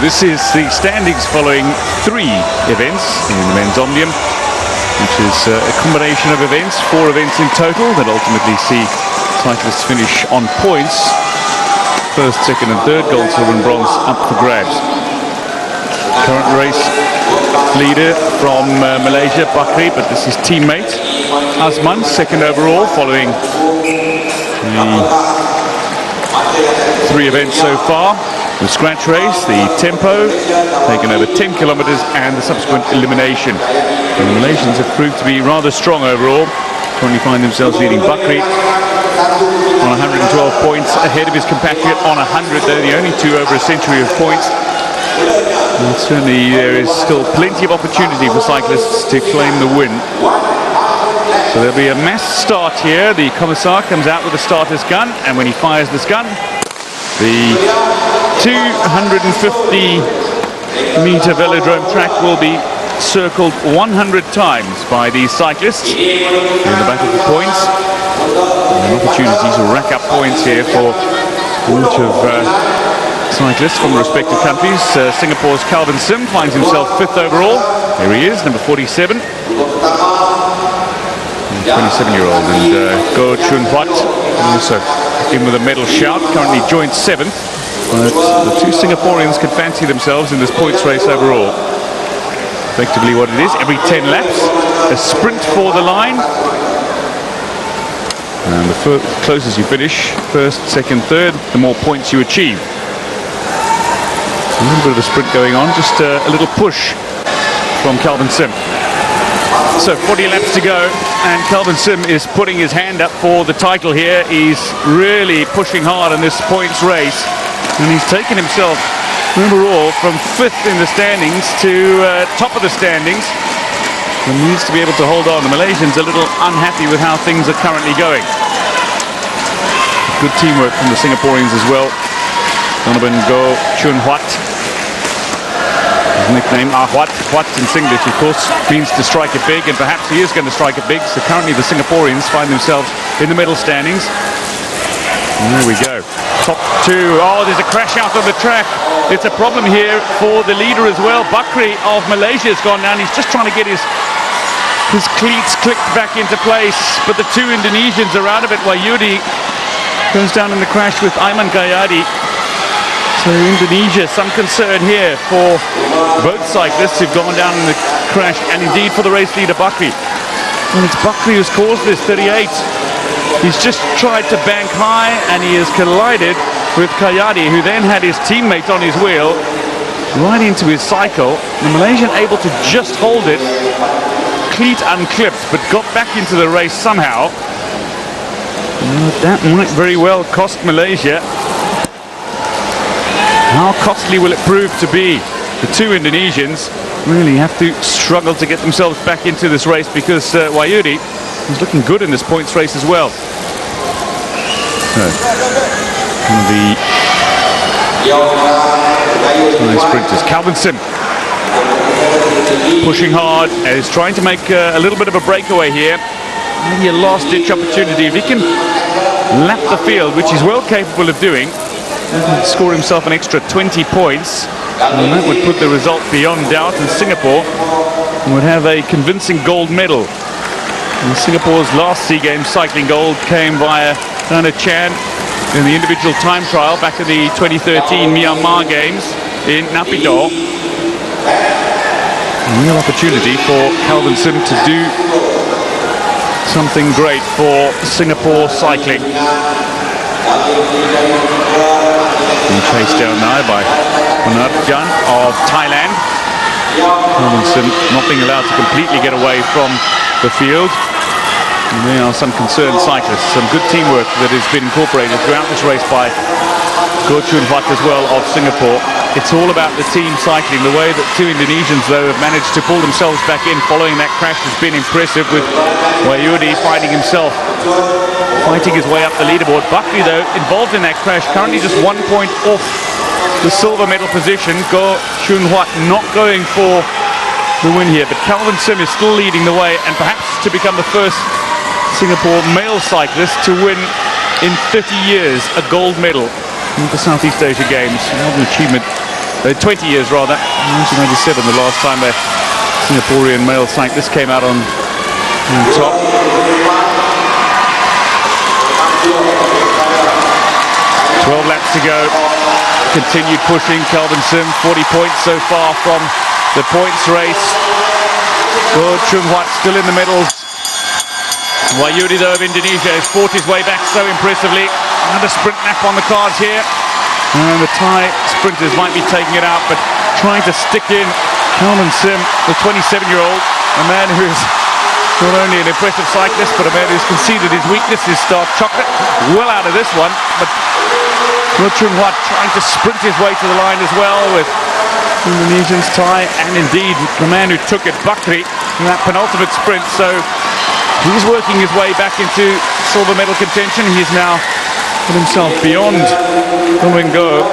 this is the standings following 3 events in the men's Omnium, which is a combination of events, 4 events in total, that ultimately see cyclists finish on points. First, second and third gold, silver and bronze up for grabs. Current race leader from Malaysia, Bakri, but this is teammate Azman, second overall, following the 3 events so far. The scratch race, the tempo, taken over 10 kilometers, and the subsequent elimination. And the Malaysians have proved to be rather strong overall. Currently find themselves leading Bakri on 112 points, ahead of his compatriot on 100, though the only 2 over a century of points. And certainly there is still plenty of opportunity for cyclists to claim the win. So therell be a mass start here. The Commissar comes out with a starter's gun, and when he fires this gun, the 250-meter velodrome track will be circled 100 times by these cyclists in the battle for points. An opportunity to rack up points here for each of cyclists from respective countries. Singapore's Calvin Sim finds himself 5th overall. There he is, number 47. 27-year-old, and Go Chun Huat also in with a medal shout, currently joint 7th. But the 2 Singaporeans could fancy themselves in this points race overall. Effectively what it is, every 10 laps, a sprint for the line. And the closer you finish, first, second, third, the more points you achieve. A little bit of a sprint going on, just a little push from Calvin Sim. So 40 laps to go, and Calvin Sim is putting his hand up for the title here. He's really pushing hard in this points race, and he's taken himself, remember all, from 5th in the standings to top of the standings, and needs to be able to hold on. The Malaysians a little unhappy with how things are currently going. Good teamwork from the Singaporeans as well. Donovan Go Chun Huat. His nickname, Huat. Huat in Singlish, of course, means to strike it big, and perhaps he is going to strike it big. So currently the Singaporeans find themselves in the middle standings. And there we go. Top 2. Oh, there's a crash out on the track. It's a problem here for the leader as well. Bakri of Malaysia has gone down. He's just trying to get his cleats clicked back into place, but the 2 Indonesians are out of it. Wahyudi goes down in the crash with Aiman Gayadi. So Indonesia, some concern here for both cyclists who've gone down in the crash, and indeed for the race leader Bakri. And it's Bakri who's caused this, 38. He's just tried to bank high, and he has collided with Kayadi, who then had his teammate on his wheel right into his cycle. The Malaysian able to just hold it, cleat unclipped, but got back into the race somehow. That might very well cost Malaysia. How costly will it prove to be? The 2 Indonesians really have to struggle to get themselves back into this race, because Wahyudi is looking good in this points race as well. So, one of the sprinters, Calvin Sim, pushing hard, and is trying to make a little bit of a breakaway here. Maybe a last-ditch opportunity. If he can lap the field, which he's well capable of doing, he can score himself an extra 20 points, and that would put the result beyond doubt, and Singapore would have a convincing gold medal. And Singapore's last SEA Games cycling gold came via Dana Chan in the individual time trial back in the 2013 Myanmar Games in Naypyidaw. A real opportunity for Calvin Sim to do something great for Singapore cycling. Being chased down now by Punarjan of Thailand. Calvin Sim not being allowed to completely get away from the field. And there are some concerned cyclists. Some good teamwork that has been incorporated throughout this race by Go Chun Huat as well of Singapore. It's all about the team cycling. The way that 2 Indonesians, though, have managed to pull themselves back in following that crash has been impressive, with Wahyudi finding himself fighting his way up the leaderboard. Bakri, though, involved in that crash, currently just 1 point off the silver medal position. Go Chun Huat not going for the win here, but Calvin Sim is still leading the way, and perhaps to become the first Singapore male cyclist to win in 30 years a gold medal in the Southeast Asia Games. What an achievement 20 years rather. 1997, the last time a Singaporean male sank. This came out on top. 12 laps to go. Continued pushing. Kelvin Sim, 40 points so far from the points race. Good. Chung Wat still in the middle. Wahyudi, though, of Indonesia has fought his way back so impressively. Another sprint nap on the cards here. And the Thai sprinters might be taking it out, but trying to stick in Kelvin Sim, the 27-year-old, a man who is not only an impressive cyclist, but a man who's conceded his weakness, his dark chocolate, well out of this one. But Chung Wat trying to sprint his way to the line as well with Indonesians, Thai, and indeed the man who took it, Bakri, in that penultimate sprint. So he's working his way back into silver medal contention. He's now put himself beyond Go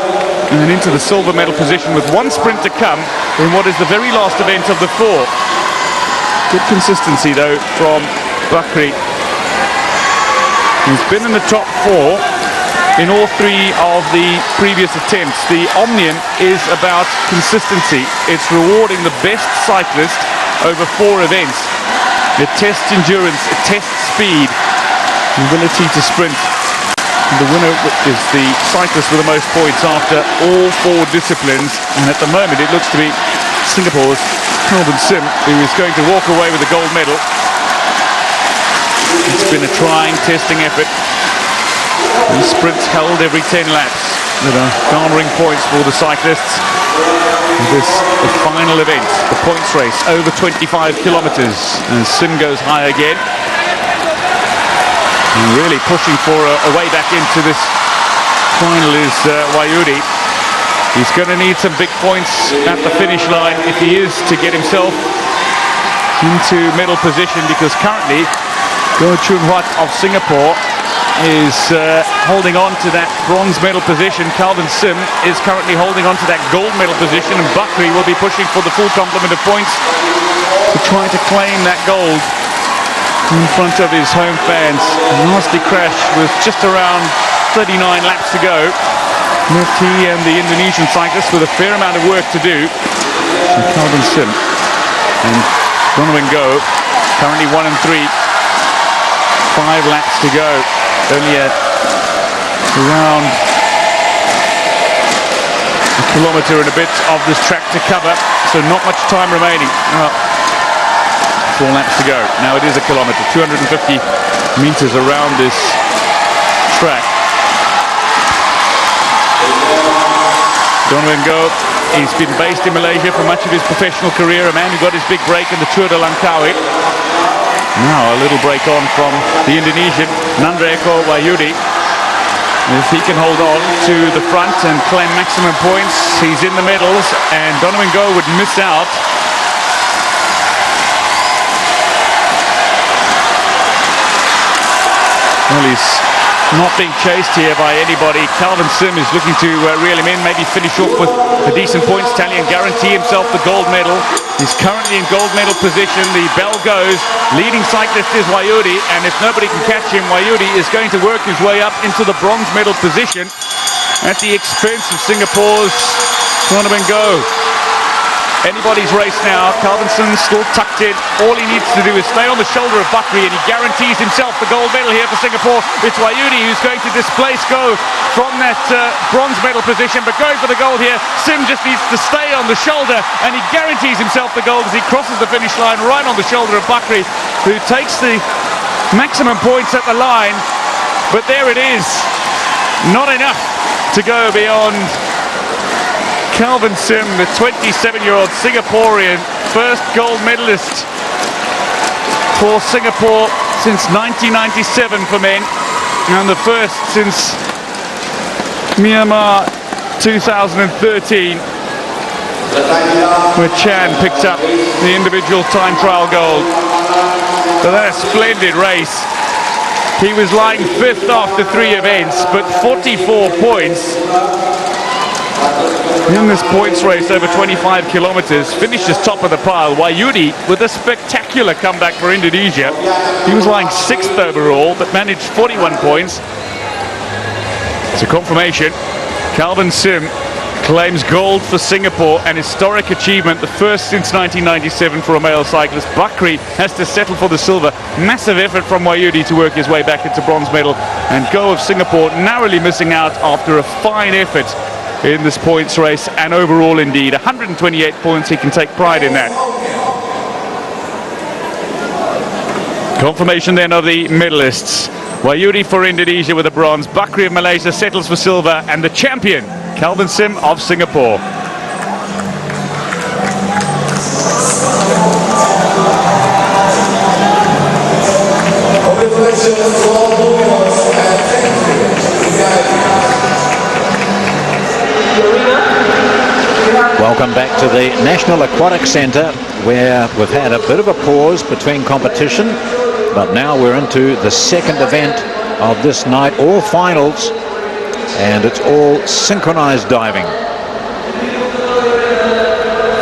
and into the silver medal position with one sprint to come in what is the very last event of the four. Good consistency though from Bakri. He's been in the top four in all three of the previous attempts. The Omnium is about consistency. It's rewarding the best cyclist over four events. It tests endurance, it tests speed, the ability to sprint. The winner is the cyclist with the most points after all four disciplines. And at the moment it looks to be Singapore's Kelvin Sim who is going to walk away with the gold medal. It's been a trying, testing effort. These sprints held every 10 laps that are garnering points for the cyclists. This the final event, the points race, over 25 kilometers, and Sim goes high again. And really pushing for a way back into this final is Wahyudi. He's going to need some big points at the finish line if he is to get himself into middle position, because currently Chung Wat of Singapore is holding on to that bronze medal position. Kelvin Sim is currently holding on to that gold medal position, and Bakri will be pushing for the full complement of points to try to claim that gold in front of his home fans. A nasty crash with just around 39 laps to go. Left he and the Indonesian cyclist with a fair amount of work to do. And Kelvin Sim and Go currently 1 and 3. 5 laps to go. Only around a kilometre and a bit of this track to cover, so not much time remaining. 4 laps to go. Now it is a kilometre, 250 metres around this track. Go, he's been based in Malaysia for much of his professional career, a man who got his big break in the Tour de Langkawi. Now a little break on from the Indonesian, Nandreko Wahyudi. If he can hold on to the front and claim maximum points, he's in the medals, and Go would miss out. Well, he's not being chased here by anybody. Kelvin Sim is looking to reel him in, maybe finish off with a decent points tally and guarantee himself the gold medal. He's currently in gold medal position. The bell goes. Leading cyclist is Wahyudi, and if nobody can catch him, Wahyudi is going to work his way up into the bronze medal position at the expense of Singapore's Go. Anybody's race now. Kelvin Sim still tucked in. All he needs to do is stay on the shoulder of Bakri, and he guarantees himself the gold medal here for Singapore. It's Wahyudi who's going to displace Go from that bronze medal position, but going for the gold here. Sim just needs to stay on the shoulder, and he guarantees himself the gold as he crosses the finish line right on the shoulder of Bakri, who takes the maximum points at the line. But there it is. Not enough to go beyond Kelvin Sim, the 27-year-old Singaporean, first gold medalist for Singapore since 1997 for men, and the first since Myanmar 2013, where Chan picked up the individual time trial gold. So that's a splendid race. He was lying 5th after 3 events, but 44 points. In this points race over 25 kilometers, finishes top of the pile. Wahyudi with a spectacular comeback for Indonesia. He was lying 6th overall, but managed 41 points. It's a confirmation. Kelvin Sim claims gold for Singapore, an historic achievement, the first since 1997 for a male cyclist. Bakri has to settle for the silver. Massive effort from Wayudi to work his way back into bronze medal, and go of Singapore narrowly missing out after a fine effort in this points race, and overall indeed 128 points. He can take pride in that. Confirmation then of the medalists. Wayudi for Indonesia with a bronze, Bakri of Malaysia settles for silver, and the champion, Kelvin Sim of Singapore. Welcome back to the National Aquatic Centre, where we've had a bit of a pause between competition, but now we're into the second event of this night, all finals, and it's all synchronized diving.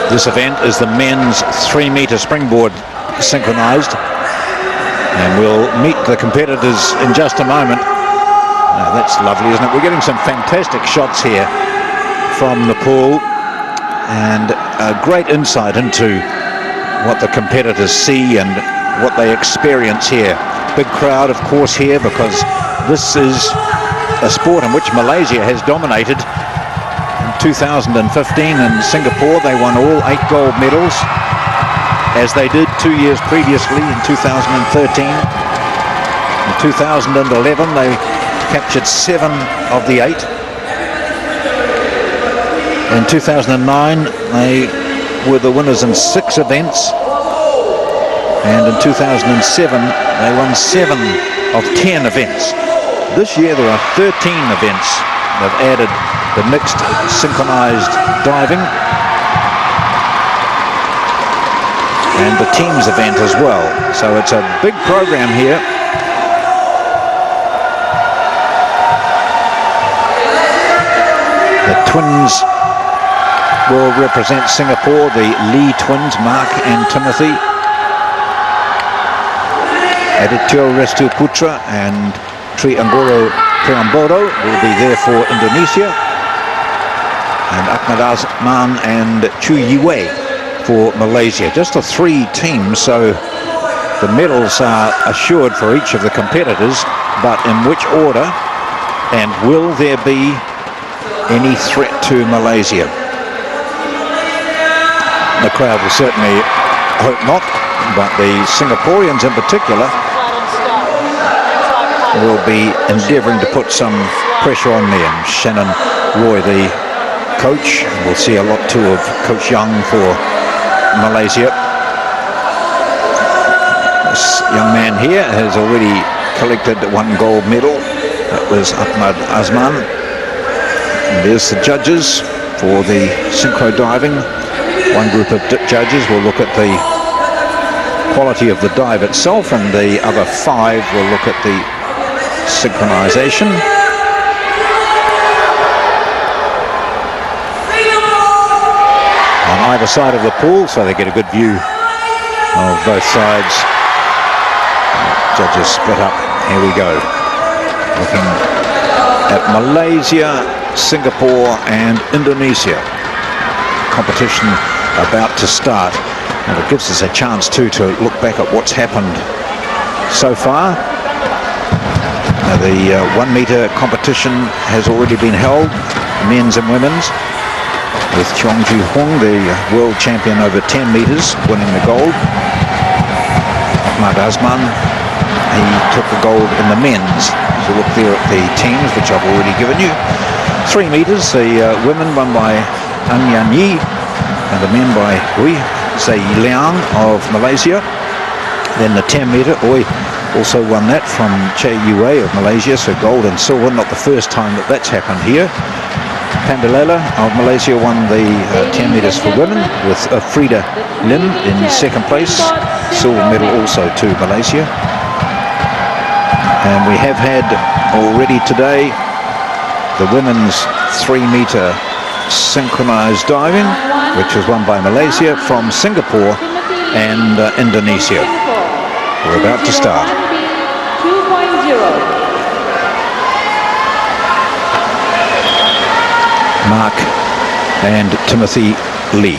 This event is the men's 3-meter springboard synchronized, and we'll meet the competitors in just a moment. Now, that's lovely, isn't it? We're getting some fantastic shots here from the pool, and a great insight into what the competitors see and what they experience here. Big crowd, of course, here, because this is a sport in which Malaysia has dominated. In 2015 in Singapore, they won all 8 gold medals, as they did 2 years previously in 2013. In 2011, they captured 7 of the 8. In 2009, they were the winners in 6 events. And in 2007, they won 7 of 10 events. This year, there are 13 events. They've added the mixed synchronized diving and the teams event as well. So it's a big program here. The twins will represent Singapore, the Lee twins, Mark and Timothy. Aditya Restu Putra and Tri Anggoro Priambodo will be there for Indonesia, and Ahmad Azman and Chu Yiwei for Malaysia. Just the 3 teams, so the medals are assured for each of the competitors, but in which order, and will there be any threat to Malaysia? The crowd will certainly hope not, but the Singaporeans in particular will be endeavouring to put some pressure on them. Shannon Roy, the coach, we'll see a lot too of Coach Young for Malaysia. This young man here has already collected 1 gold medal. That was Ahmad Azman. And there's the judges for the synchro diving. One group of judges will look at the quality of the dive itself, and the other 5 will look at the synchronization. On either side of the pool, so they get a good view of both sides. Judges split up. Here we go. Looking at Malaysia, Singapore and Indonesia. Competition about to start, and it gives us a chance too to look back at what's happened so far. The 1-meter competition has already been held, men's and women's, with Cheong Ju Hong, the world champion over 10 meters, winning the gold. Ahmad Azman, he took the gold in the men's. So look there at the teams, which I've already given you. 3 meters, the women won by Ang Yan Yi, and the men by Hui Zai Liang of Malaysia. Then the 10 meter, Oi also won that from Che Yue of Malaysia, so gold and silver, not the first time that that's happened here. Pandalela of Malaysia won the 10 meters for women, with Frida Lim in second place, silver medal also to Malaysia. And we have had already today the women's 3-meter synchronized diving, which was won by Malaysia from Singapore and Indonesia. We're about to start. 2.0. Mark and Timothy Lee.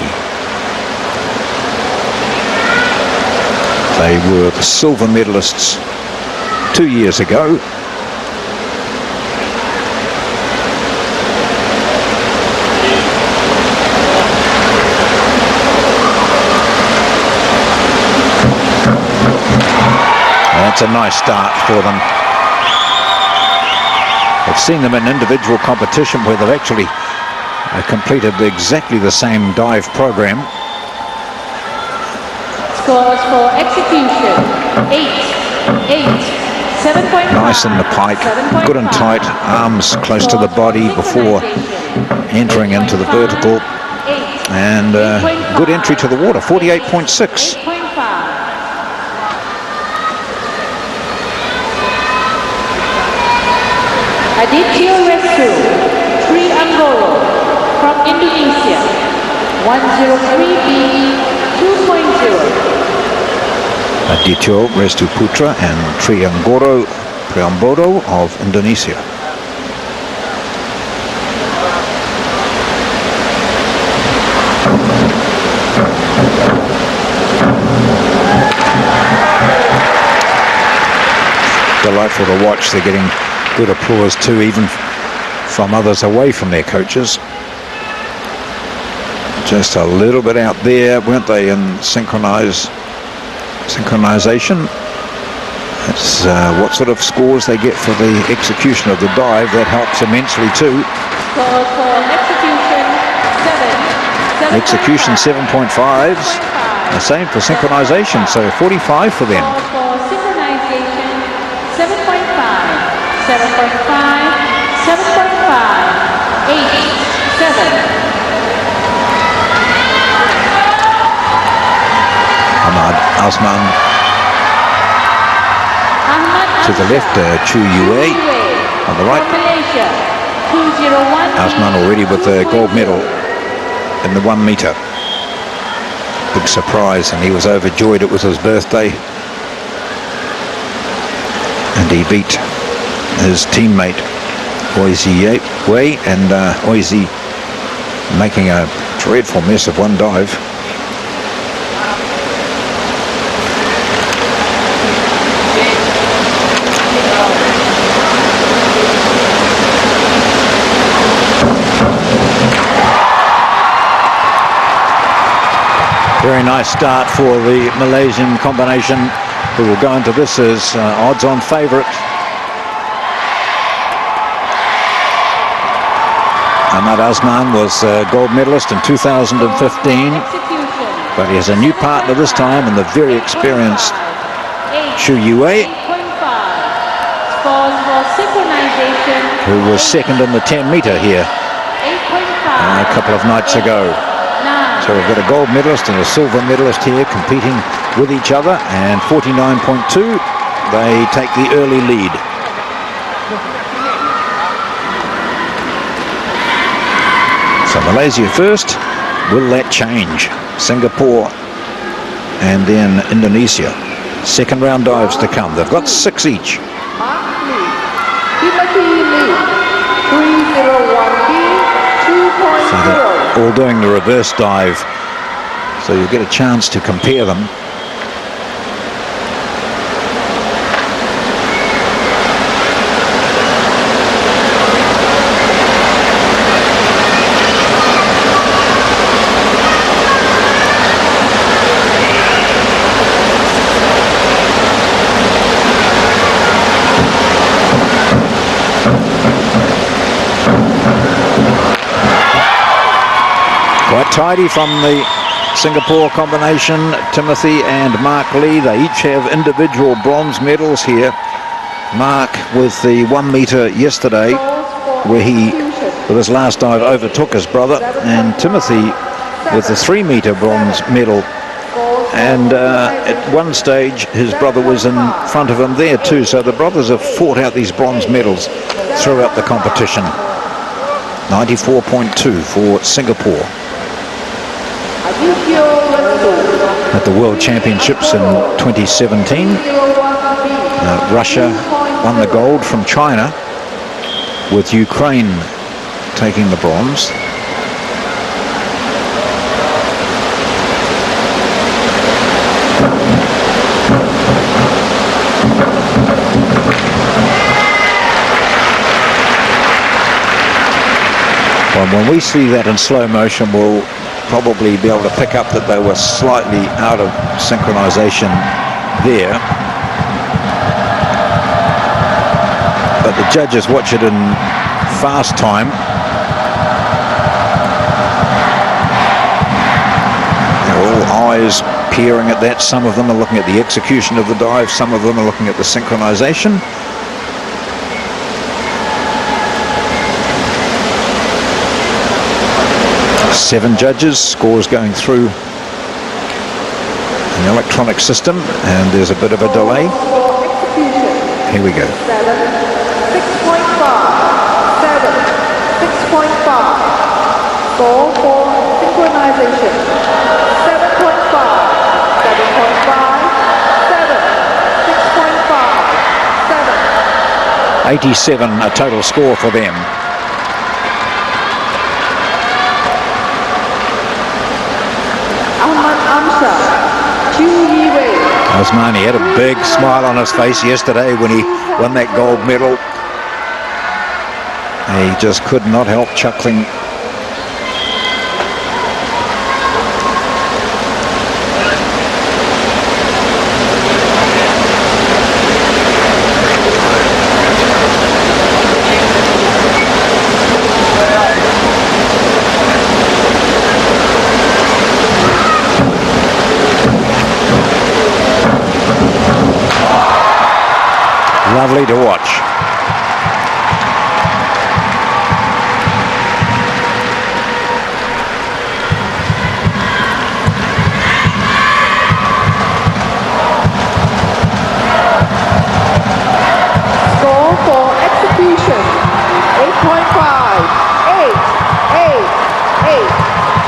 They were the silver medalists 2 years ago. That's a nice start for them. I've seen them in individual competition where they've actually completed exactly the same dive program. Scores for execution: 8, 7.5. Nice in the pike, good and tight, arms close to the body before entering into the vertical, and good entry to the water, 48.6. Aditya Restu, Triangolo from Indonesia, 103B 2.0. Aditya Restu Putra and Triangoro Priambodo of Indonesia. Delightful to watch. They're getting good applause too, even from others away from their coaches. Just a little bit out there, weren't they, in synchronization? That's what sort of scores they get for the execution of the dive. That helps immensely too. Score for execution 7.5s. The same for synchronization, so 45 for them. For synchronization, 7.5. 7.5, 7.5, 8, 7. Ahmad Azman to the left, Chu Yue on the right. Azman already with the gold medal in the 1 meter. Big surprise, and he was overjoyed. It was his birthday, and he beat his teammate Oizi Wei, and Oizi making a dreadful mess of one dive. Very nice start for the Malaysian combination, who will go into this as odds-on favourite. Ahmad Azman was a gold medalist in 2015, but he has a new partner this time in the very experienced Chu Yue, who was second in the 10 meter here a couple of nights ago. So we've got a gold medalist and a silver medalist here competing with each other, and 49.2, they take the early lead. So Malaysia first. Will that change? Singapore and then Indonesia. Second round dives to come. They've got 6 each. So they're all doing the reverse dive, so you'll get a chance to compare them. Quite tidy from the Singapore combination. Timothy and Mark Lee, they each have individual bronze medals here. Mark with the 1 meter yesterday, where he, with his last dive, overtook his brother, and Timothy with the 3 meter bronze medal. And at one stage, his brother was in front of him there too. So the brothers have fought out these bronze medals throughout the competition. 94.2 for Singapore. At the World Championships in 2017, Russia won the gold from China, with Ukraine taking the bronze. Well, when we see that in slow motion, we'll probably be able to pick up that they were slightly out of synchronization there. But the judges watch it in fast time. They're all eyes peering at that. Some of them are looking at the execution of the dive. Some of them are looking at the synchronization. Seven judges, scores going through an electronic system, and there's a bit of a delay. Here we go. 6.5, 7, 6.5. Score for synchronization. 7.5, 7.5, 7, 6.5, 7. 87 a total score for them. Osmani had a big smile on his face yesterday when he won that gold medal. He just could not help chuckling. Lovely to watch. Score for execution. 8.5, 8, 8, 8.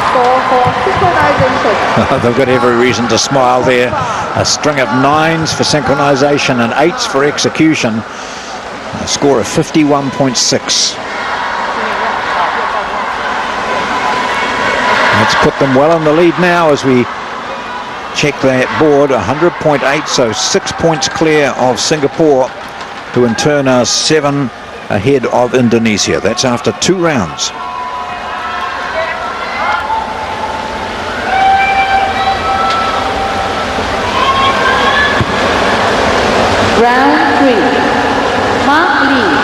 Score for synchronization. They've got every reason to smile there. A string of 9s for synchronization and 8s for execution. A score of 51.6. Let's put them well in the lead now as we check that board. 100.8, so 6 points clear of Singapore, who in turn are 7 ahead of Indonesia. That's after 2 rounds. Round 3. Mark Lee,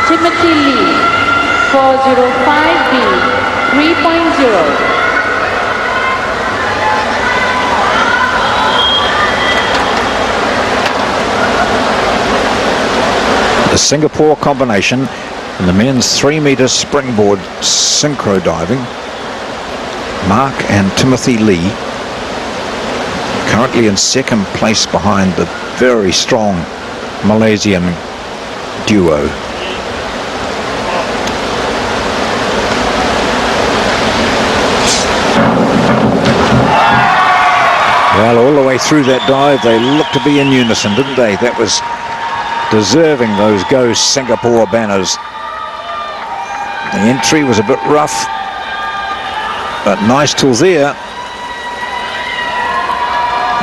Timothy Lee, 405B, 3.0. The Singapore combination in the men's 3-meter springboard synchro diving. Mark and Timothy Lee currently in second place behind the very strong Malaysian duo. Well, all the way through that dive, they looked to be in unison, didn't they? That was deserving those Go Singapore banners. The entry was a bit rough, but nice till there.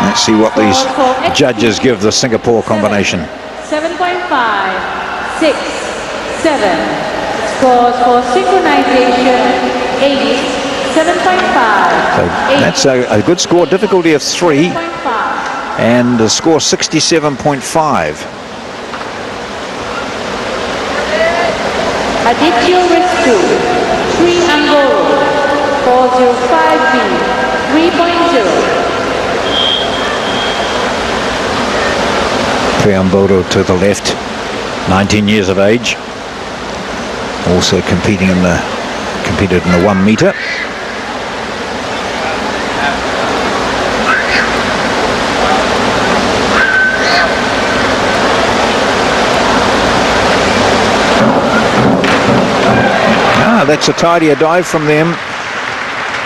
Let's see what these judges give the Singapore combination. 7.5, 6, 7. Scores for synchronization. 8, 7.5. So that's a good score. Difficulty of 3, and the score 67.5. Aditya Ristu, Sri Angolo, 405B, 3.0. Priambodo to the left, 19 years of age, also competed in the 1 meter. That's a tidier dive from them.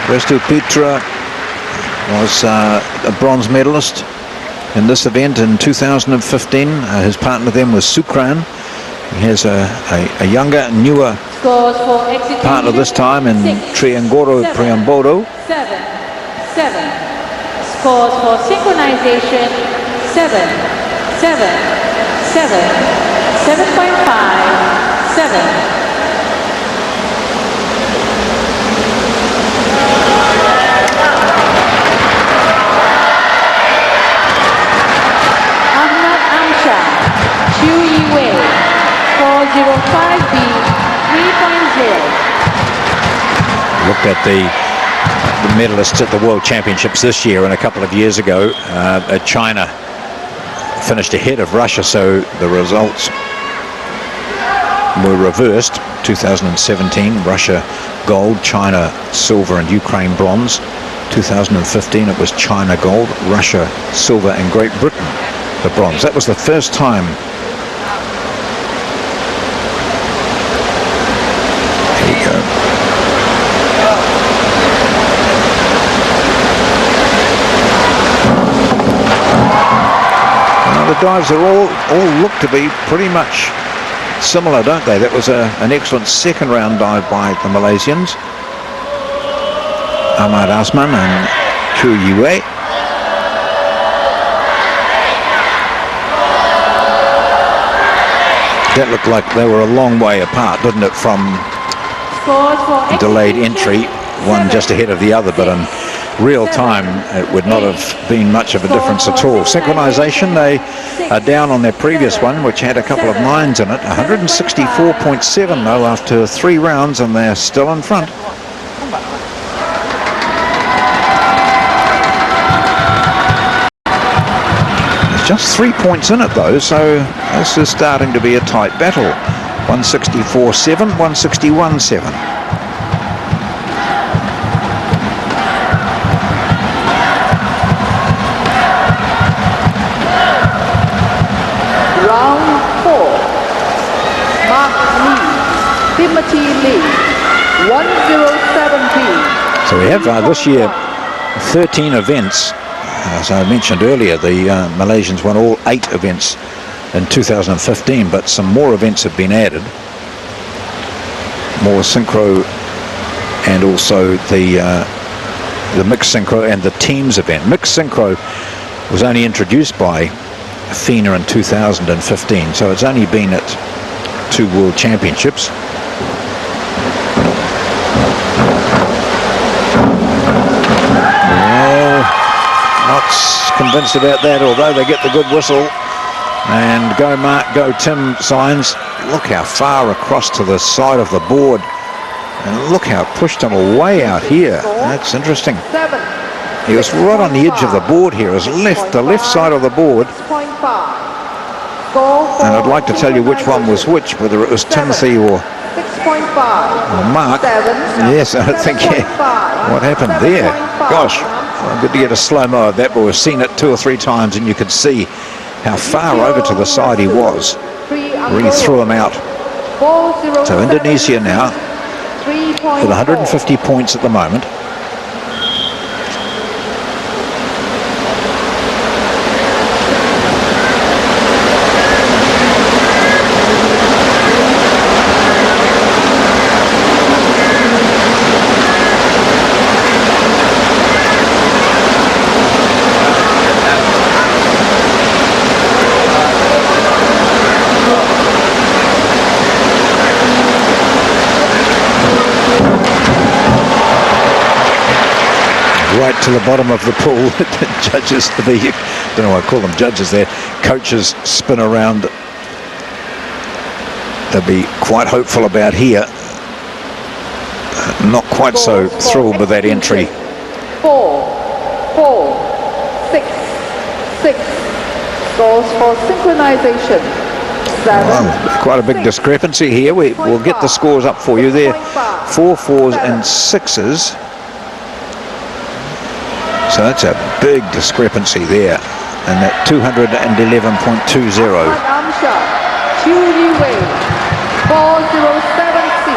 Restu Petra was a bronze medalist in this event in 2015. His partner then was Sukran. He has a younger, newer partner this time in Triangoro Priambodo. 7, 7. Scores for synchronization. 7, 7, 7, 7.5, 7. 5B, 3.0. Looked at the medalists at the World Championships this year and a couple of years ago. China finished ahead of Russia, so the results were reversed. 2017, Russia gold, China silver and Ukraine bronze. 2015 it was China gold, Russia silver and Great Britain the bronze. That was the first time. There you go. Now the dives are all look to be pretty much similar, don't they? That was an excellent second round dive by the Malaysians, Ahmad Asman and Chu Yue. That looked like they were a long way apart, didn't it, from delayed entry, one just ahead of the other, but in real time it would not have been much of a difference at all. Synchronization, they are down on their previous one, which had a couple of 9s in it. 164.7 though after 3 rounds, and they're still in front. There's just 3 points in it though, so this is starting to be a tight battle. 164.7, 161.7. Timothy Lee, 107P. So we have this year 13 events. As I mentioned earlier, the Malaysians won all 8 events in 2015, but some more events have been added. More synchro, and also the mixed synchro and the teams event. Mixed synchro was only introduced by FINA in 2015, so it's only been at 2 World Championships. Not convinced about that, although they get the good whistle and go Mark, go Tim signs. Look how far across to the side of the board, and look how it pushed him away out here. That's interesting. He was right on the edge of the board here, the left side of the board. And I'd like to tell you which one was which, whether it was Timothy or Mark. Yes, I think, yeah. What happened there? Gosh, good to get a slow-mo of that, but we've seen it 2 or 3 times, and you could see how far over to the side he was. Really threw him out. So Indonesia now with 150 points at the moment. Right to the bottom of the pool. The judges, don't know why I call them judges there, coaches spin around. They'll be quite hopeful about here. Not quite so thrilled with that entry. 4, 6, 6. Scores for synchronization. 7. Well, quite a big discrepancy here. We'll get the scores up for you there. 4 4s and 6s. So that's a big discrepancy there, and that 211.20. Chu Yue, 407C,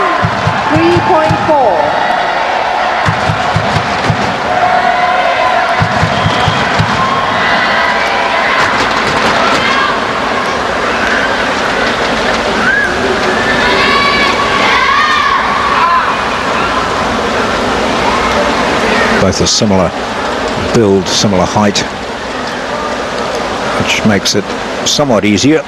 3.4. Both are similar build, similar height, which makes it somewhat easier.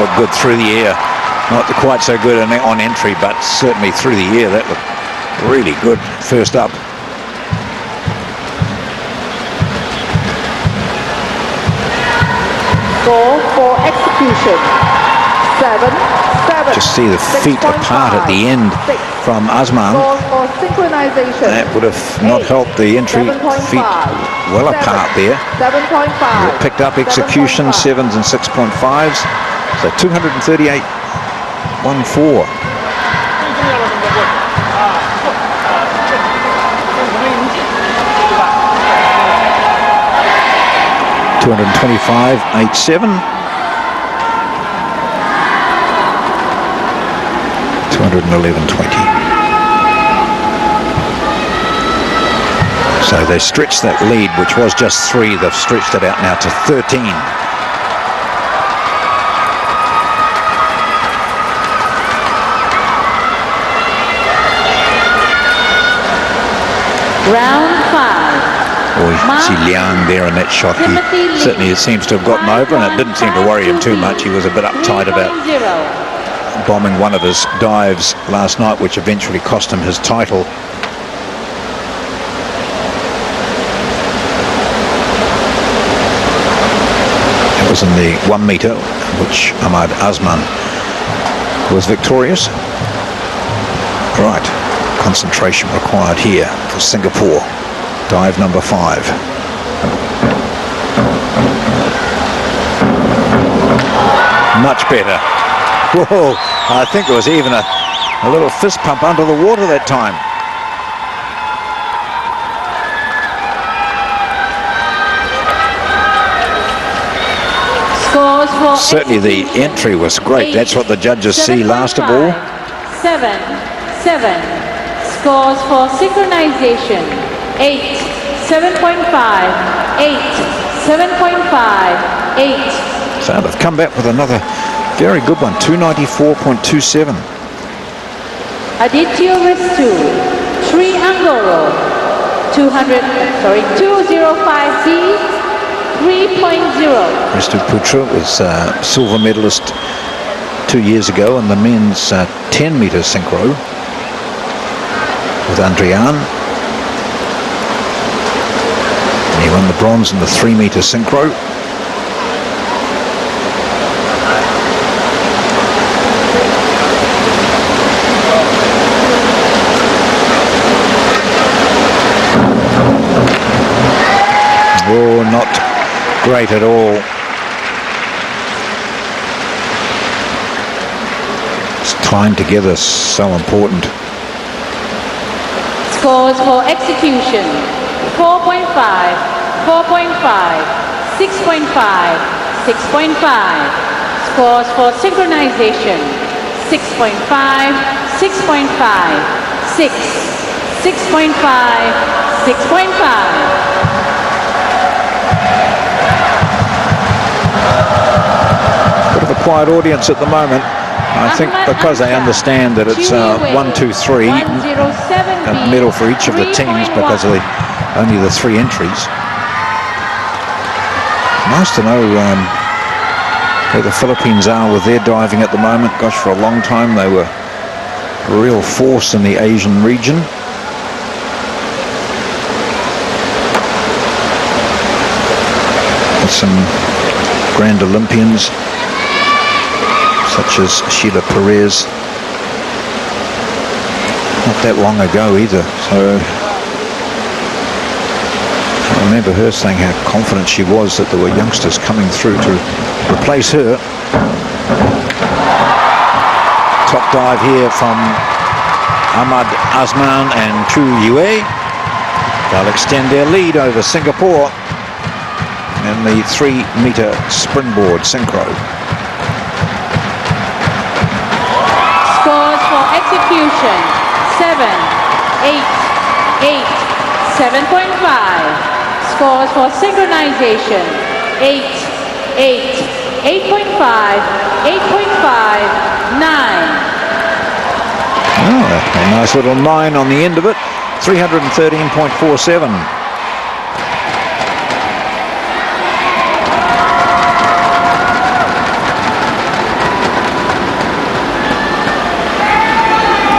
looked good through the air. Not quite so good on entry, but certainly through the air, that looked really good first up. Score for execution. 7-7. Just see the feet apart at the end from Azman. Score for synchronization. That would have not helped the entry. 7.5. Feet well apart there. 7.5. It picked up execution, 7.5. 7s and 6.5s. So 238.14. 225.87. 211.20. So they stretched that lead, which was just 3. They've stretched it out now to 13. Round 5. Boy, see Liang there in that shot. He certainly seems to have gotten over, and it didn't seem to worry him too much. He was a bit uptight about bombing one of his dives last night, which eventually cost him his title. It was in the 1 metre, which Ahmad Azman was victorious. Right, concentration required here for Singapore. Dive number 5. Much better. Whoa, I think there was even a little fist pump under the water that time. Scores for Certainly the entry was great. That's what the judges see last of all. 7-7. Scores for synchronization. 8, 7.5, 8, 7.5, 8. So they've come back with another very good one, 294.27. Aditya Restu, Sri Angoro, 205D, 3.0. Restu Putra was silver medalist 2 years ago in the men's 10 metre synchro with Andrian. He won the bronze in the 3 metre synchro. Oh, not great at all. It's time together is so important. Scores for execution. 4.5, 4.5, 6.5, 6.5. Scores for synchronization. 6.5, 6.5, 6, 6.5, 6.5. Bit of a quiet audience at the moment. I think because they understand that it's 1, 2, 3 a medal for each of the teams because of only the 3 entries. Nice to know where the Philippines are with their diving at the moment. Gosh, for a long time they were a real force in the Asian region. With some grand Olympians such as Sheila Perez. Not that long ago either, so I remember her saying how confident she was that there were youngsters coming through to replace her. Top dive here from Ahmad Azman and Chu Yue. They'll extend their lead over Singapore in the 3 metre springboard synchro. Scores for execution. 7, 8, 8, 7.5. Scores for synchronization. 8, 8, 8.5, 8.5, 9. Oh, a nice little 9 on the end of it. 313.47.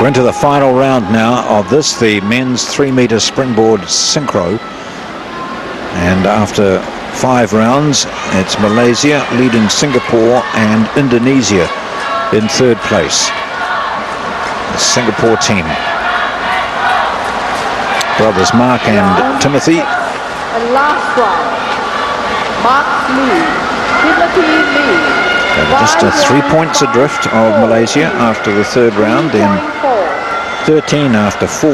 We're into the final round now of this, the men's 3-meter springboard synchro. And after 5 rounds, it's Malaysia leading Singapore and Indonesia in 3rd place. The Singapore team. Brothers Mark and Timothy. And last round, Mark Lee, Timothy Lee. They were just 3 points adrift of Malaysia after the 3rd round, then 13 after 4,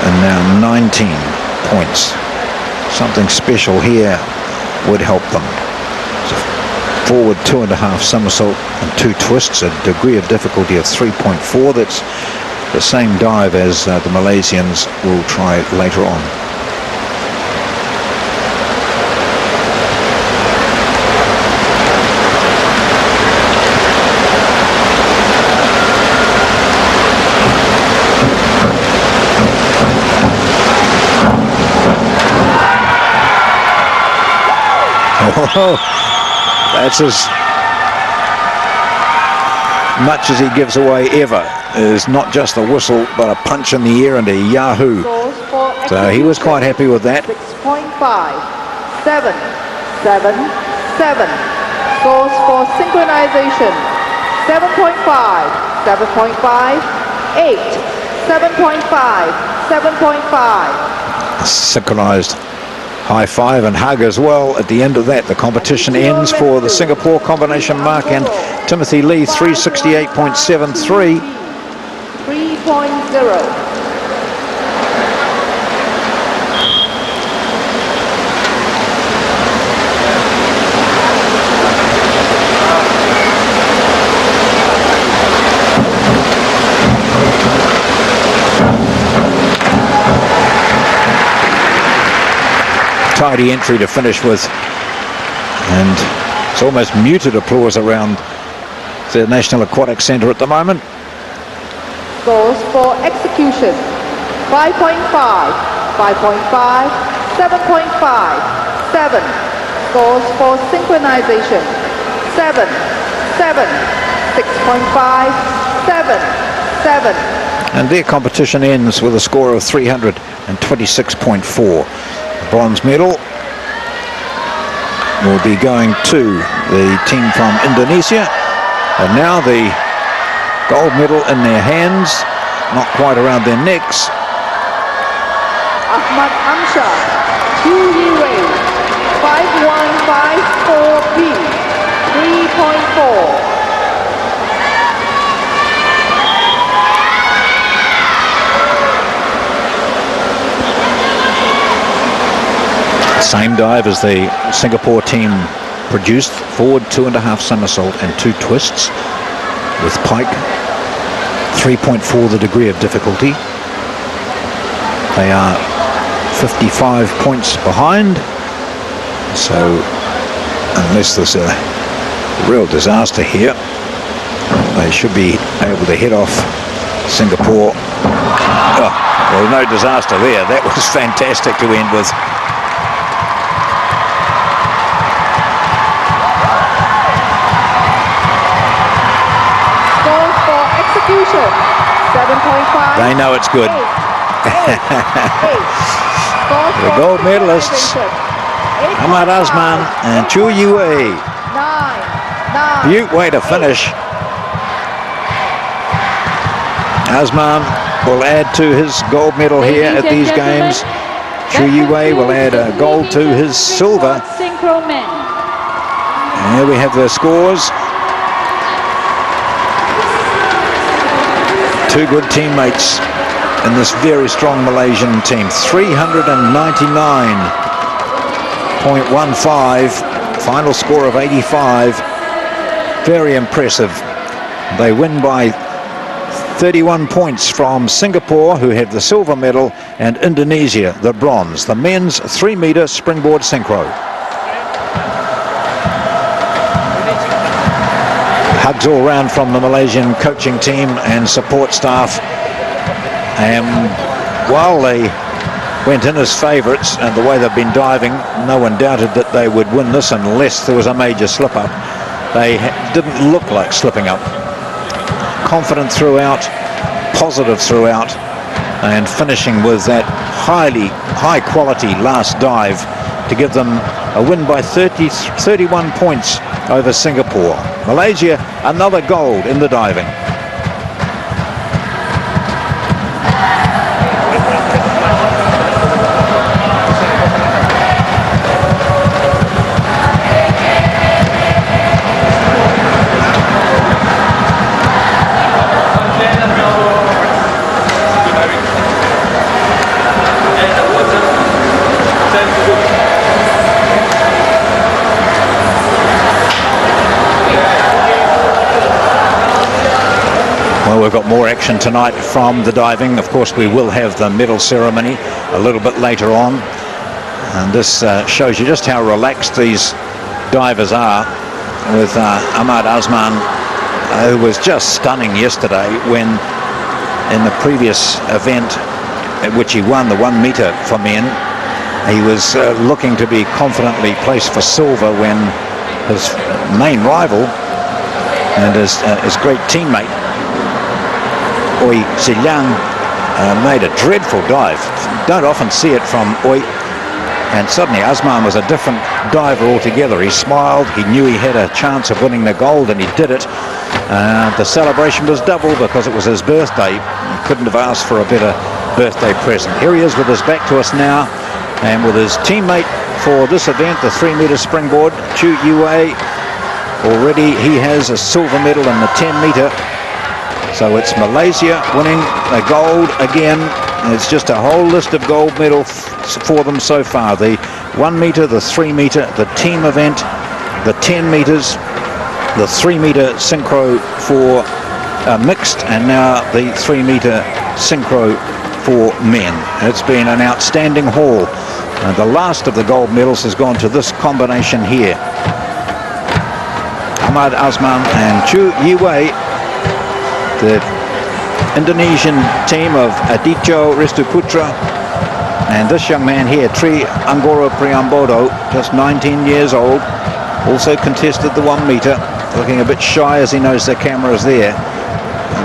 and now 19 points. Something special here would help them. So forward 2.5 somersault and 2 twists, a degree of difficulty of 3.4. That's the same dive as the Malaysians will try later on. Oh, that's as much as he gives away ever. Is not just a whistle, but a punch in the air and a yahoo. So he was quite happy with that. 6.5, 7, 7, 7. Scores for synchronization. 7.5, 7.5, 8, 7.5, 7.5. Synchronized high five and hug as well. At the end of that, the competition ends for the Singapore combination Mark and Timothy Lee, 368.73. 3.0. Tidy entry to finish with, and it's almost muted applause around the National Aquatic Centre at the moment. Scores for execution. 5.5, 5.5, 7.5, 7. Scores for synchronization. 7, 7, 6.5, 7, 7. And their competition ends with a score of 326.4. Bronze medal will be going to the team from Indonesia, and now the gold medal in their hands, not quite around their necks. Ahmad Amshad, QUA, 5154B, 3.4. Same dive as the Singapore team produced, forward 2.5 somersault and 2 twists with pike, 3.4 the degree of difficulty. They are 55 points behind, so unless there's a real disaster here, they should be able to head off Singapore. Oh, well, no disaster there. That was fantastic to end with. Execution. 7.5. They know it's good. 8. The gold medalists, Ahmad Azman and Chu Yue. 9. Beaut way to finish. Azman will add to his gold medal here at these games. Chu Yue will add a gold to his silver. And here we have the scores. 2 good teammates in this very strong Malaysian team. 399.15, final score of 85. Very impressive. They win by 31 points from Singapore, who have the silver medal, and Indonesia the bronze. The men's 3-meter springboard synchro. Hugs all round from the Malaysian coaching team and support staff. And while they went in as favourites, and the way they've been diving, no one doubted that they would win this unless there was a major slip-up. They didn't look like slipping up. confident throughout, positive throughout, and finishing with that high quality last dive to give them a win by 31 points over Singapore. Malaysia, another gold in the diving. Well, we've got more action tonight from the diving. Of course, we will have the medal ceremony a little bit later on. And this shows you just how relaxed these divers are, with Ahmad Azman, who was just stunning yesterday when in the previous event at which he won the 1 meter for men, he was looking to be confidently placed for silver when his main rival and his great teammate Oi Ziliang made a dreadful dive. Don't often see it from Oi, and suddenly Azman was a different diver altogether. He smiled, he knew he had a chance of winning the gold, and he did it. The celebration was double because it was his birthday. He couldn't have asked for a better birthday present. Here he is with his back to us now, and with his teammate for this event, the 3 meter springboard, Chu Yue. Already he has a silver medal in the 10 meter. So it's Malaysia winning a gold again. It's just a whole list of gold medals for them so far. The 1 meter, the 3 meter, the team event, the 10 meters, the 3 meter synchro for mixed, and now the 3 meter synchro for men. It's been an outstanding haul. And the last of the gold medals has gone to this combination here. Ahmad Azman and Chu Yue, the Indonesian team of Adityo Restuputra, and this young man here, Tri Anggora Priambodo, just 19 years old, also contested the 1 meter, looking a bit shy as he knows the camera is there,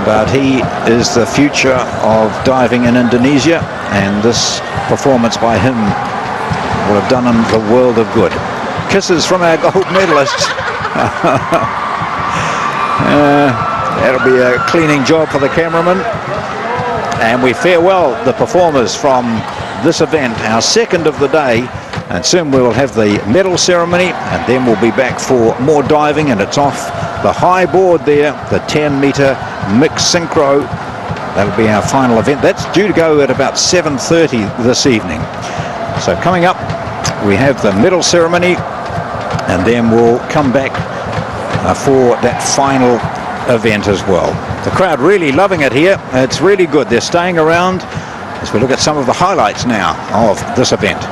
but he is the future of diving in Indonesia, and this performance by him will have done him the world of good. Kisses from our gold medalists. That'll be a cleaning job for the cameraman. And we farewell the performers from this event, our second of the day. And soon we will have the medal ceremony, and then we'll be back for more diving. And it's off the high board there, the 10 meter mix synchro. That'll be our final event. That's due to go at about 7:30 this evening. So coming up, we have the medal ceremony, and then we'll come back for that final event as well. The crowd really loving it here. It's really good. They're staying around as we look at some of the highlights now of this event.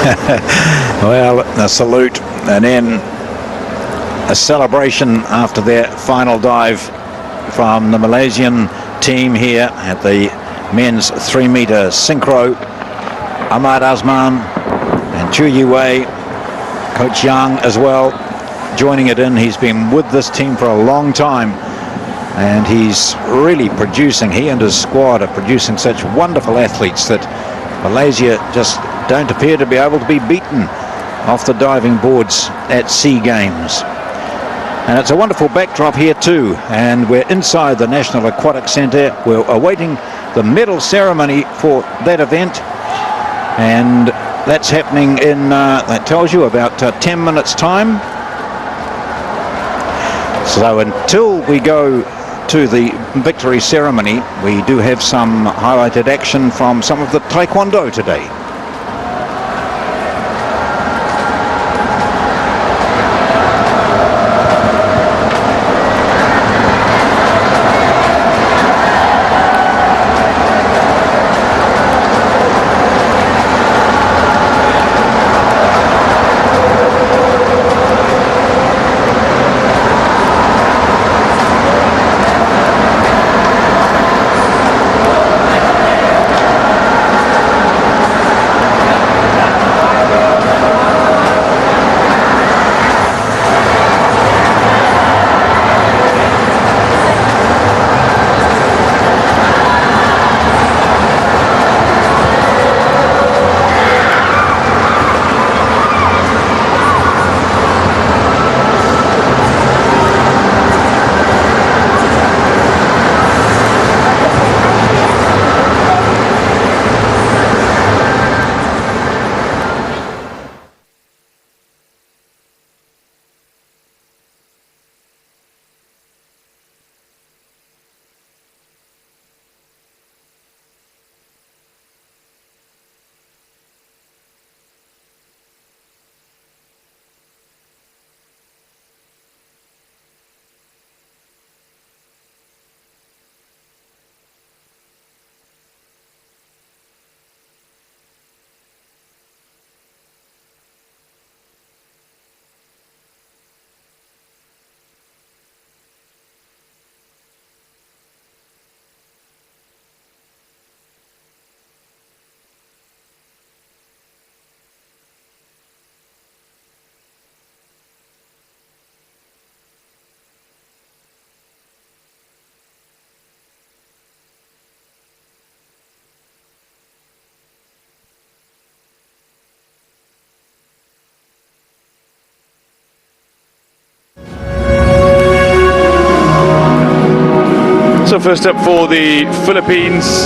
Well, a salute, and then a celebration after their final dive from the Malaysian team here at the men's 3-meter synchro. Ahmad Azman and Chu Yiwei, Coach Yang as well, joining it in. He's been with this team for a long time, and he's really producing, he and his squad are producing such wonderful athletes that Malaysia just don't appear to be able to be beaten off the diving boards at SEA Games. And it's a wonderful backdrop here too, and we're inside the National Aquatic Centre. We're awaiting the medal ceremony for that event, and that's happening in, that tells you, about 10 minutes time. So until we go to the victory ceremony, we do have some highlighted action from some of the Taekwondo today. So first up for the Philippines,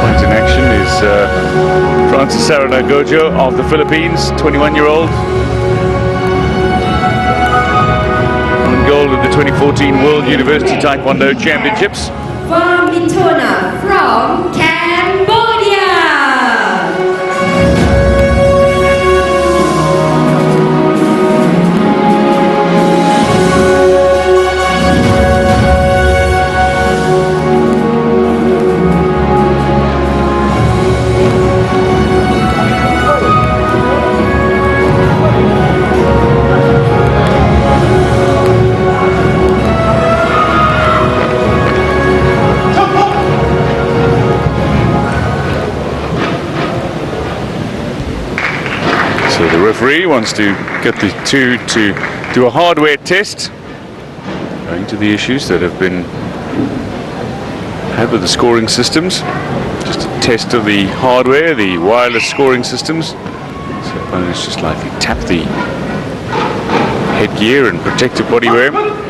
point in action is Francis Saranagojo of the Philippines, 21-year-old. On gold at the 2014 World University Taekwondo Championships. From Mitona, from Cambodia. So the referee wants to get the two to do a hardware test, going to the issues that have been had with the scoring systems. Just a test of the hardware, the wireless scoring systems. So opponents just lightly tap the headgear and protective bodywear.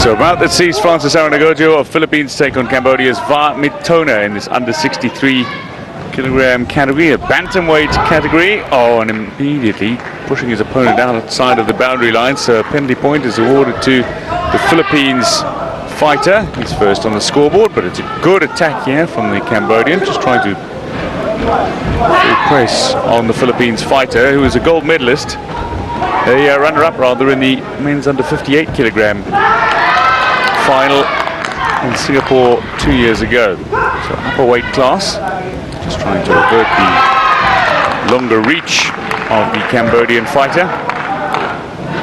So about that sees Francis Saranagojo of Philippines take on Cambodia's Va Mitona in this under 63 kilogram category, a bantamweight category. Oh, and immediately pushing his opponent outside of the boundary line. So a penalty point is awarded to the Philippines fighter. He's first on the scoreboard, but it's a good attack here from the Cambodian, just trying to press on the Philippines fighter, who is a gold medalist a runner-up rather in the men's under 58 kilogram final in Singapore 2 years ago. So upper weight class, just trying to avert the longer reach of the Cambodian fighter.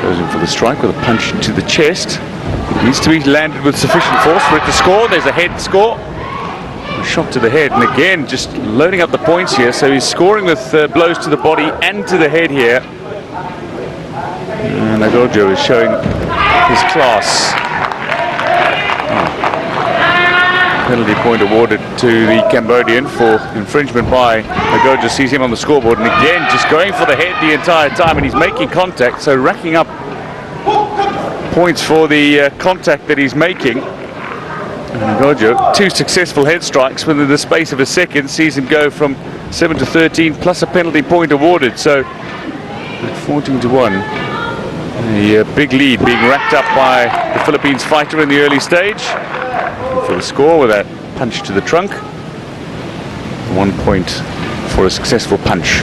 Goes in for the strike with a punch to the chest. It needs to be landed with sufficient force for it to score. There's a head score. A shot to the head, and again just loading up the points here. So he's scoring with blows to the body and to the head here. And Agojo is showing his class. Penalty point awarded to the Cambodian for infringement by Agojo. Sees him on the scoreboard, and again just going for the head the entire time, and he's making contact, so racking up points for the contact that he's making. And Agojo, 2 successful head strikes within the space of a second, sees him go from 7 to 13 plus a penalty point awarded. So at 14 to 1, a big lead being racked up by the Philippines fighter in the early stage. For the score with that punch to the trunk. 1 point for a successful punch.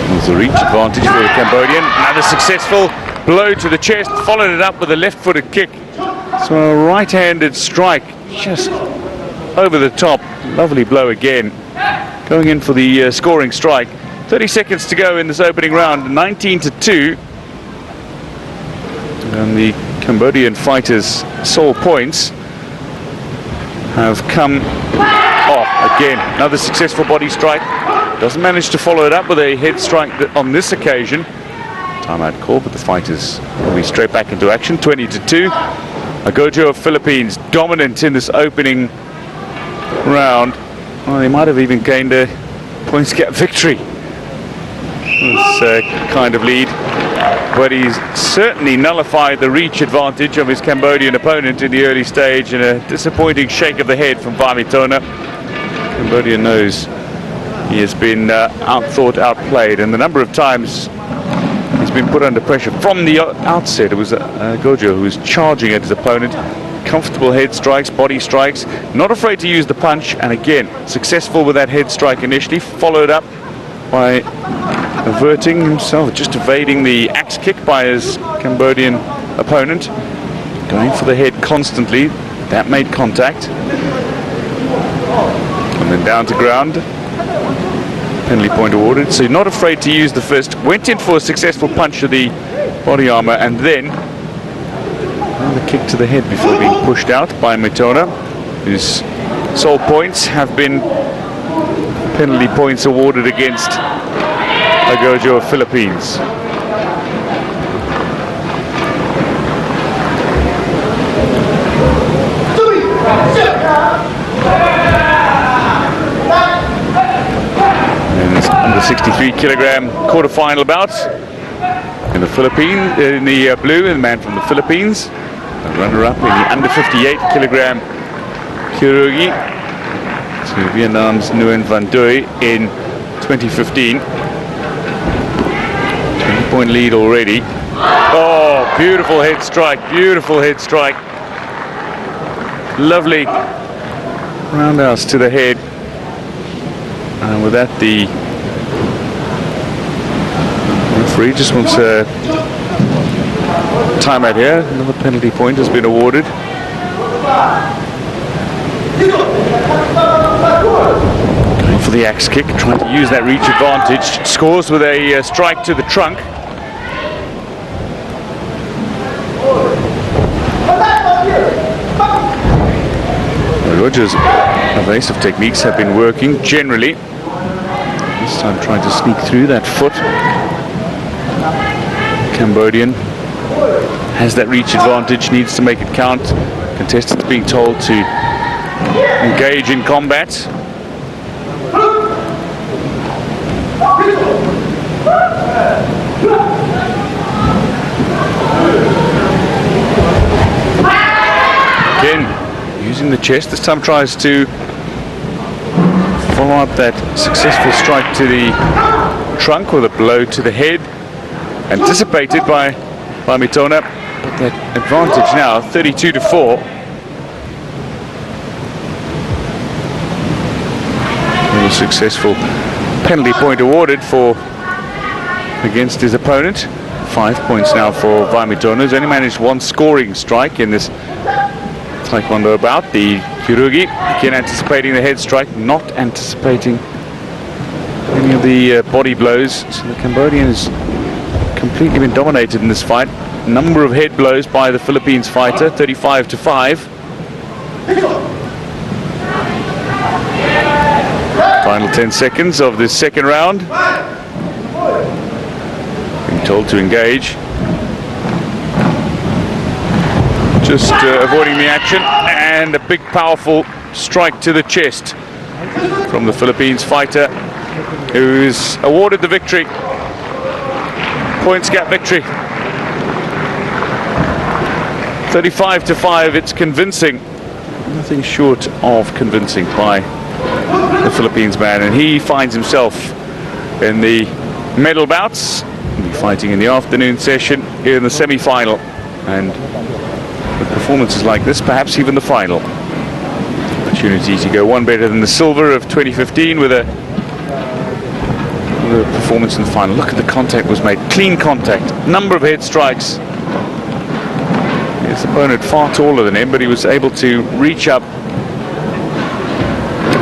There's a reach advantage for the Cambodian. Another successful blow to the chest, followed it up with a left-footed kick. So a right-handed strike just over the top. Lovely blow again. Going in for the scoring strike. 30 seconds to go in this opening round. 19 to 2. And the Cambodian fighters' sole points have come off. Again, another successful body strike. Doesn't manage to follow it up with a head strike on this occasion. Timeout call, but the fighters will be straight back into action. 20 to 2. Agojo of Philippines dominant in this opening round. Well, they might have even gained a points gap victory. This kind of lead. But he's certainly nullified the reach advantage of his Cambodian opponent in the early stage, and a disappointing shake of the head from Vamitona. Cambodia knows he has been outthought, outplayed, and the number of times he's been put under pressure from the outset. It was Agojo who was charging at his opponent. Comfortable head strikes, body strikes, not afraid to use the punch, and again successful with that head strike initially, followed up by averting himself, just evading the axe kick by his Cambodian opponent. Going for the head constantly. That made contact. And then down to ground. Penalty point awarded. So not afraid to use the fist. Went in for a successful punch to the body armor, and then another kick to the head before being pushed out by Mitona, whose sole points have been penalty points awarded against Agojo of Philippines. And it's under 63 kilogram quarter-final bout in the Philippines, in the blue, and the man from the Philippines, a runner-up in the under 58 kilogram Kirugi to Vietnam's Nguyen Van Duy in 2015. 20-point lead already. Oh, beautiful head strike, beautiful head strike. Lovely roundhouse to the head. And with that, the referee just wants a timeout here. Another penalty point has been awarded. Going for the axe kick, trying to use that reach advantage. Scores with a strike to the trunk. Rogers' evasive techniques have been working generally. This time trying to sneak through that foot. Cambodian has that reach advantage, needs to make it count. Contestants being told to engage in combat. Again, using the chest, this time tries to follow up that successful strike to the trunk with a blow to the head, anticipated by Mitona, but that advantage now 32 to 4. A successful penalty point awarded for against his opponent. 5 points now for Vamitona, who's only managed one scoring strike in this Taekwondo bout. The Kyurugi, again anticipating the head strike, not anticipating any of the body blows. So the Cambodian has completely been dominated in this fight. Number of head blows by the Philippines fighter, 35-5. Final 10 seconds of this second round. Being told to engage. Just avoiding the action, and a big powerful strike to the chest from the Philippines fighter, who's awarded the victory. Points gap victory. 35-5, it's convincing. Nothing short of convincing by the Philippines man, and he finds himself in the medal bouts. He'll be fighting in the afternoon session in the semi-final, and with performances like this, perhaps even the final. Opportunity to go one better than the silver of 2015 with a performance in the final. Look at the contact was made, clean contact, number of head strikes. His opponent far taller than him, but he was able to reach up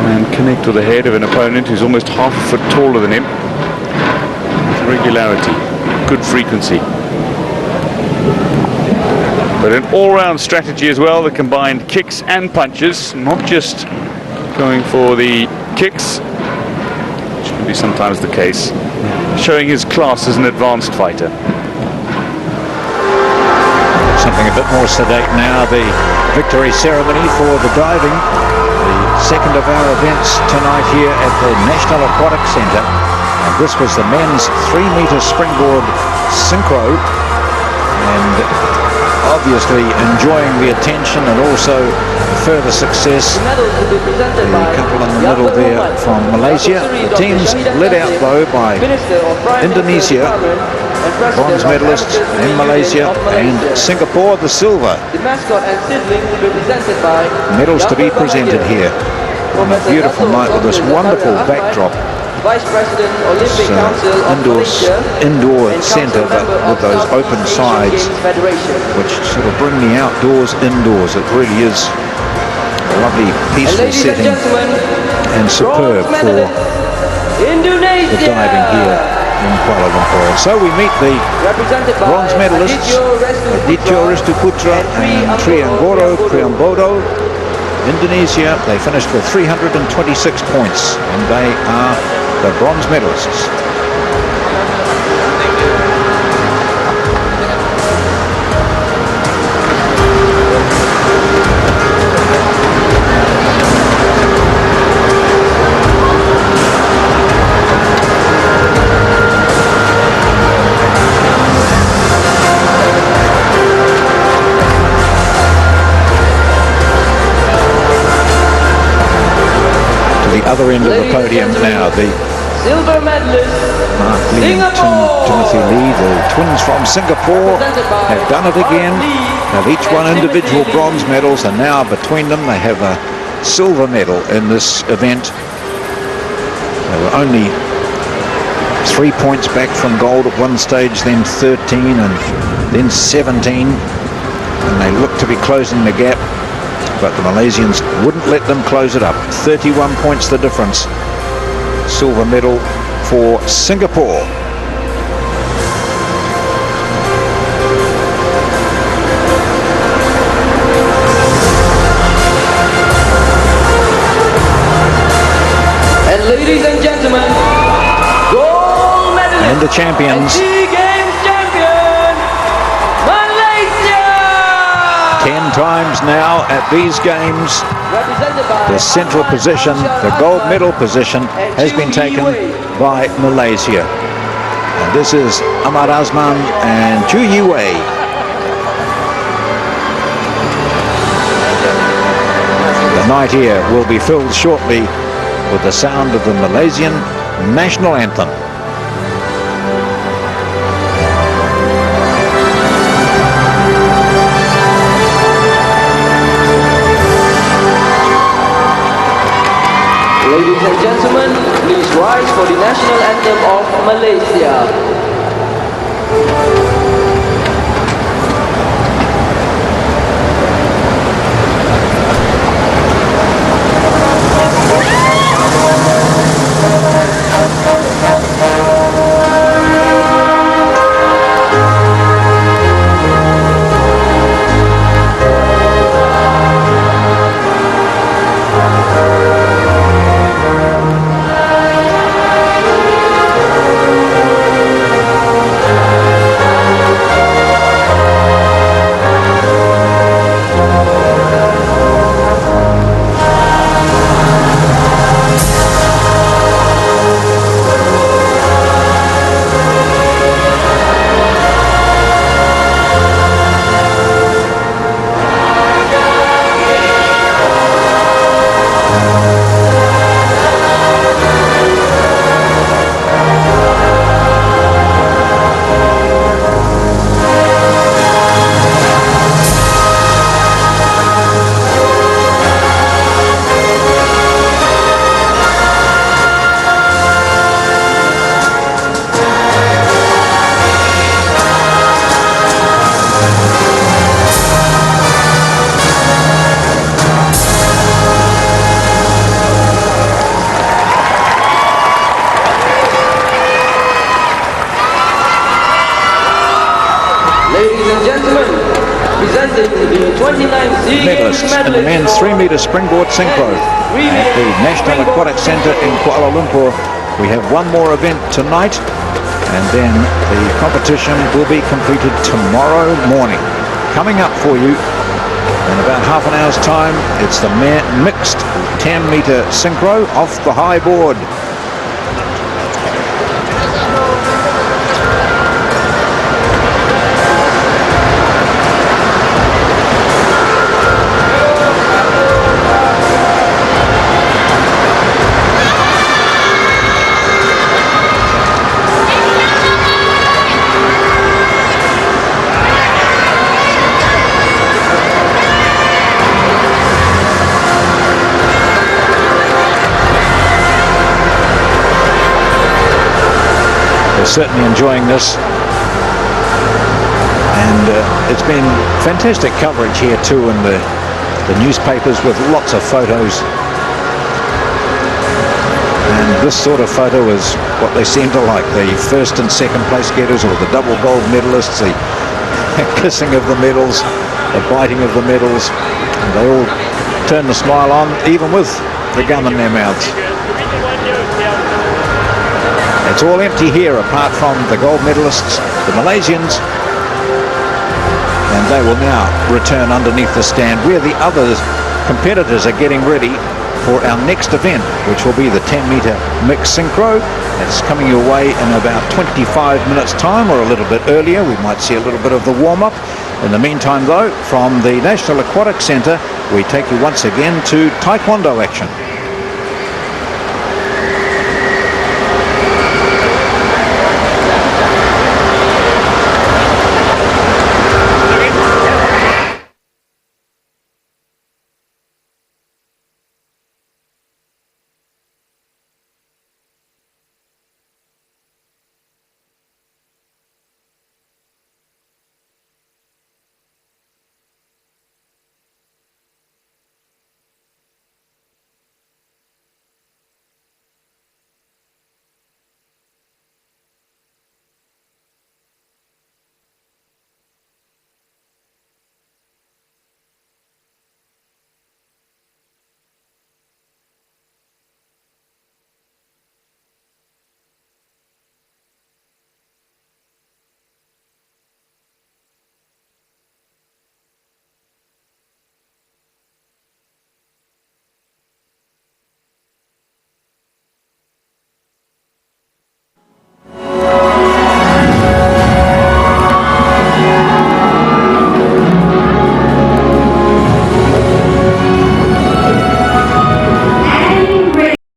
and connect with the head of an opponent who's almost half a foot taller than him. With regularity, good frequency. But an all-round strategy as well, the combined kicks and punches, not just going for the kicks, which can be sometimes the case, showing his class as an advanced fighter. Something a bit more sedate now, the victory ceremony for the diving, the second of our events tonight here at the National Aquatic Centre. And this was the men's 3-metre springboard synchro, and obviously enjoying the attention and also further success. The couple in the middle there from Malaysia. The team's led out though by Indonesia, bronze medalists, and Malaysia, and Singapore, the silver. Medals to be presented here on a beautiful night with this wonderful backdrop. Vice President, Olympic Council indoor centre, but with those open sides, which sort of bring the outdoors indoors. It really is a lovely, peaceful setting and superb for the diving here in Kuala Lumpur. So we meet the bronze medalists, Aditya Ristuputra and Trianggoro Priambodo. Indonesia, they finished with 326 points, and they are the bronze medalists. Other end of the podium now, the silver medalist Mark Lee and Timothy Lee, the twins from Singapore, have done it again. Have each won individual bronze medals, and now between them they have a silver medal in this event. They were only 3 points back from gold at one stage, then 13 and then 17, and they look to be closing the gap. But the Malaysians wouldn't let them close it up. 31 points the difference. Silver medal for Singapore. And ladies and gentlemen, gold medalist and the champions. 10 times now at these games, the central position, the gold medal position, has been taken by Malaysia. And this is Ahmad Azman and Chu Yiwei. The night here will be filled shortly with the sound of the Malaysian national anthem. Ladies and gentlemen, please rise for the national anthem of Malaysia. Ladies and gentlemen, presenting the 29th SEA Games Medalists in the men's 3-meter springboard synchro at the National Aquatic Centre in Kuala Lumpur. We have one more event tonight, and then the competition will be completed tomorrow morning. Coming up for you in about half an hour's time, it's the mixed 10-meter synchro off the high board. Certainly enjoying this, and it's been fantastic coverage here too in the newspapers with lots of photos, and this sort of photo is what they seem to like, the first and second place getters or the double gold medalists, the kissing of the medals, the biting of the medals, and they all turn the smile on even with the gum in their mouths. It's all empty here apart from the gold medalists, the Malaysians, and they will now return underneath the stand where the other competitors are getting ready for our next event, which will be the 10-meter mix synchro. It's coming your way in about 25 minutes time or a little bit earlier. We might see a little bit of the warm-up. In the meantime though, from the National Aquatic Centre, we take you once again to Taekwondo action.